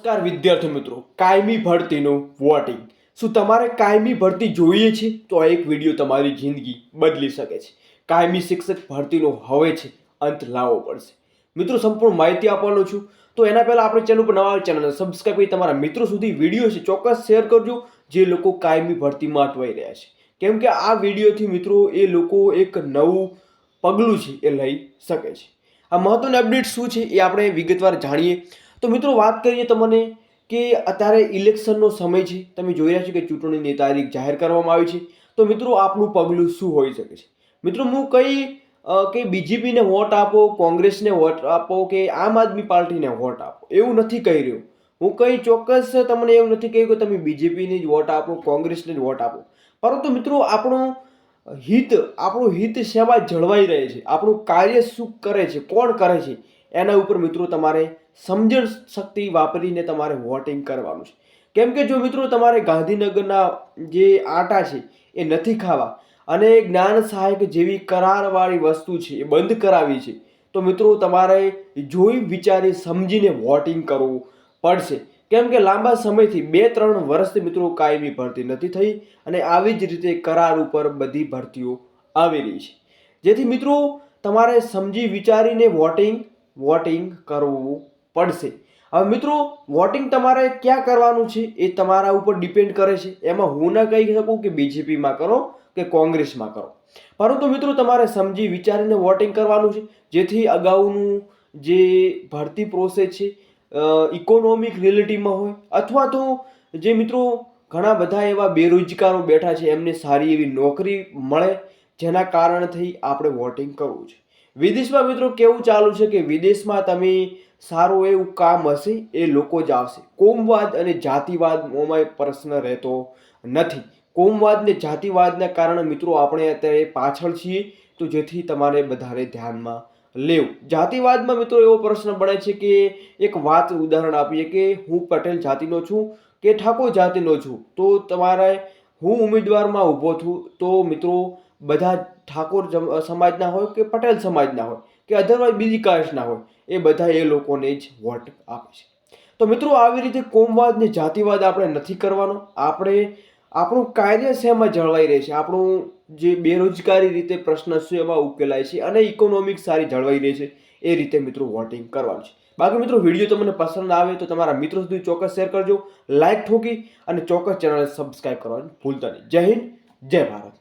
નમસ્કાર વિદ્યાર્થી મિત્રો, કાયમી ભરતીનું વોટિંગ. શું તમારે કાયમી ભરતી જોઈએ છે? તો આ એક વિડીયો તમારી જિંદગી બદલી શકે છે. કાયમી શિક્ષક ભરતીનો હવે છે અંત લાવવો પડશે. મિત્રો સંપૂર્ણ માહિતી આપવાનો છું. તો એના પહેલા આપણે ચેનલ પર નવા ચેનલને સબસ્ક્રાઇબ કરી તમારા મિત્રો સુધી વિડીયો છે ચોક્કસ શેર કરજો જે લોકો કાયમી ભરતીમાં અટવાઈ રહ્યા છે. કેમ કે આ વિડીયોથી મિત્રો એ લોકો એક નવું પગલું છે એ લઈ શકે છે. આ મહત્વની અપડેટ શું છે એ આપણે વિગતવાર જાણીએ. તો મિત્રો વાત કરીએ તમને કે અત્યારે ઇલેક્શનનો સમય છે. તમે જોઈ રહ્યા છો કે ચૂંટણીની તારીખ જાહેર કરવામાં આવી છે. તો મિત્રો આપણું પગલું શું હોઈ શકે છે? મિત્રો હું કે બીજેપીને વોટ આપો, કોંગ્રેસને વોટ આપો કે આમ આદમી પાર્ટીને વોટ આપો એવું નથી કહી રહ્યો. હું ચોક્કસ તમને એવું નથી કહ્યું કે તમે બીજેપીને જ વોટ આપો, કોંગ્રેસને જ વોટ આપો. પરંતુ મિત્રો આપણું હિત શેમાં જળવાઈ રહે છે, આપણું કાર્ય શું કરે છે, કોણ કરે છે, એના ઉપર મિત્રો તમારે સમજણ શક્તિ વાપરીને તમારે વોટિંગ કરવાનું છે. કેમ કે જો મિત્રો તમારે ગાંધીનગરના જે આટા છે એ નથી ખાવા અને જ્ઞાન સહાયક જેવી કરારવાળી વસ્તુ છે એ બંધ કરાવી છે, તો મિત્રો તમારે જોઈ વિચારી સમજીને વોટિંગ કરવું પડશે. કેમ કે લાંબા સમયથી 2-3 વર્ષથી મિત્રો કાયમી ભરતી નથી થઈ અને આવી જ રીતે કરાર ઉપર બધી ભરતીઓ આવી રહી છે. જેથી મિત્રો તમારે સમજી વિચારીને વોટિંગ કરવું પડશે. હવે મિત્રો વોટિંગ તમારે ક્યાં કરવાનું છે એ તમારા ઉપર ડિપેન્ડ કરે છે. એમાં હું ના કહી શકું કે બીજેપીમાં કરો કે કોંગ્રેસમાં કરો, પરંતુ મિત્રો તમારે સમજી વિચારીને વોટિંગ કરવાનું છે જેથી અગાઉનું જે ભરતી પ્રોસેસ છે ઇકોનોમિક રિલેટિવમાં હોય અથવા તો જે મિત્રો ઘણા બધા એવા બેરોજગારો બેઠા છે એમને સારી એવી નોકરી મળે, જેના કારણથી આપણે વોટિંગ કરવું છે. વિદેશમાં મિત્રો કેવું ચાલુ છે કે વિદેશમાં તમે સારું એવું કામ હશે એ લોકો જ આવશે. કોમવાદ અને જાતિવાદમાં પ્રશ્ન રહેતો નથી. કોમવાદ ને જાતિવાદના કારણે મિત્રો આપણે અત્યારે પાછળ છીએ, તો જેથી તમારે વધારે ધ્યાનમાં લેવું. જાતિવાદમાં મિત્રો એવો પ્રશ્ન બને છે કે એક ઉદાહરણ આપીએ કે હું પટેલ જાતિનો છું કે ઠાકોર જાતિનો છું, તો તમારે હું ઉમેદવારમાં ઊભો છું તો મિત્રો બધા ઠાકોર સમાજના હોય કે પટેલ સમાજના હોય કે અધરવાઇઝ બીજી કાસ્ટના હોય, એ બધા એ લોકોને જ વોટ આપે છે. તો મિત્રો આવી રીતે કોમવાદ ને જાતિવાદ આપણે નથી કરવાનો. આપણે આપણું કાર્ય શેમાં જળવાઈ રહે છે, આપણું જે બેરોજગારી રીતે પ્રશ્ન છે એમાં ઉકેલાય છે અને ઇકોનોમિક સારી જળવાઈ રહે છે, એ રીતે મિત્રો વોટિંગ કરવાનું છે. બાકી મિત્રો વિડીયો તમને પસંદ આવે તો તમારા મિત્રો સુધી ચોક્કસ શેર કરજો, લાઈક ઠોકી અને ચોક્કસ ચેનલને સબસ્ક્રાઇબ કરવાનું ભૂલતા નહીં. જય હિન્દ, જય ભારત.